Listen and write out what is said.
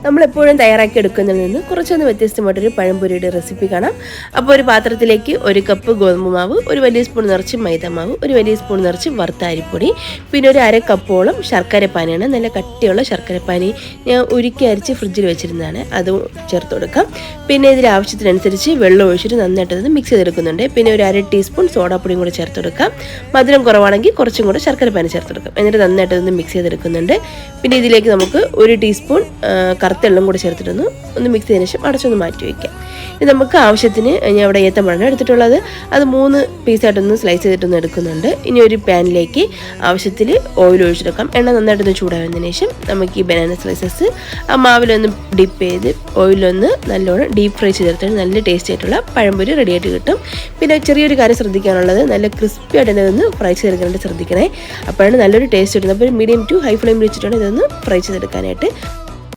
നമ്മളെപ്പോഴും തയ്യാറാക്കി എടുക്കുന്നതിൽ നിന്ന് കുറച്ചൊന്ന് വ്യത്യസ്തമായിട്ടൊരു പഴംപൊരിയുടെ റെസിപ്പി കാണാം. അപ്പോൾ ഒരു പാത്രത്തിലേക്ക് 1 കപ്പ് ഗോതമ്പ് മാവ്, ഒരു വലിയ സ്പൂൺ നിറച്ച് മൈദമാവ്, ഒരു വലിയ സ്പൂൺ നിറച്ച് വറുത്ത അരിപ്പൊടി, പിന്നെ ഒരു 1/2 കപ്പോളം ശർക്കരപ്പാനിയാണ്. നല്ല കട്ടിയുള്ള ശർക്കരപ്പാനി ഞാൻ ഉരുക്കി അരിച്ച് ഫ്രിഡ്ജിൽ വെച്ചിരുന്നതാണ്, അതും ചേർത്ത് കൊടുക്കാം. പിന്നെ ഇതിൽ ആവശ്യത്തിനനുസരിച്ച് വെള്ളം ഒഴിച്ചിട്ട് നന്നായിട്ട് മിക്സ് ചെയ്തെടുക്കുന്നുണ്ട്. പിന്നെ ഒരു 1/2 ടീസ്പൂൺ സോഡാപ്പൊടിയും കൂടെ ചേർത്ത് കൊടുക്കാം. മധുരം കുറവാണെങ്കിൽ കുറച്ചും കൂടെ ശർക്കരപ്പാനി ചേർത്ത് കൊടുക്കാം. എന്നിട്ട് നന്നായിട്ട് മിക്സ് ചെയ്തെടുക്കുന്നുണ്ട്. പിന്നെ ഇതിലേക്ക് നമുക്ക് 1 ടീസ്പൂൺ കറുത്ത എള്ളും കൂടി ചേർത്തിട്ടൊന്ന് മിക്സ് ചെയ്തതിന് ശേഷം അടച്ചൊന്ന് മാറ്റി വയ്ക്കാം. ഇത് നമുക്ക് ആവശ്യത്തിന് ഞാൻ ഇവിടെ ഏത്തപ്പഴമാണ് എടുത്തിട്ടുള്ളത്, അത് 3 പീസായിട്ടൊന്ന് സ്ലൈസ് ചെയ്തിട്ടൊന്ന് എടുക്കുന്നുണ്ട്. ഇനി ഒരു പാനിലേക്ക് ആവശ്യത്തിൽ ഓയിൽ ഒഴിച്ചെടുക്കാം. എണ്ണ നന്നായിട്ടൊന്ന് ചൂടാവുന്നതിന് ശേഷം നമുക്ക് ഈ ബനാന സ്ലൈസസ് ആ മാവിലൊന്ന് ഡിപ്പ് ചെയ്ത് ഓയിലൊന്ന് നല്ലോണം ഡീപ്പ് ഫ്രൈ ചെയ്തെടുത്താൽ നല്ല ടേസ്റ്റ് ആയിട്ടുള്ള പഴംപൊരി റെഡി ആയിട്ട് കിട്ടും. പിന്നെ ചെറിയൊരു കാര്യം ശ്രദ്ധിക്കാനുള്ളത്, നല്ല ക്രിസ്പി ആയിട്ട് ഇതൊന്ന് ഫ്രൈ ചെയ്തെടുക്കാനായിട്ട് ശ്രദ്ധിക്കണേ. അപ്പോഴാണ് നല്ലൊരു ടേസ്റ്റ് കിട്ടുന്നത്. അപ്പോൾ ഒരു മീഡിയം ടു ഹൈ ഫ്ലെയിമിൽ വെച്ചിട്ടാണ് ഇതൊന്ന് ഫ്രൈ ചെയ്തെടുക്കാനായിട്ട്.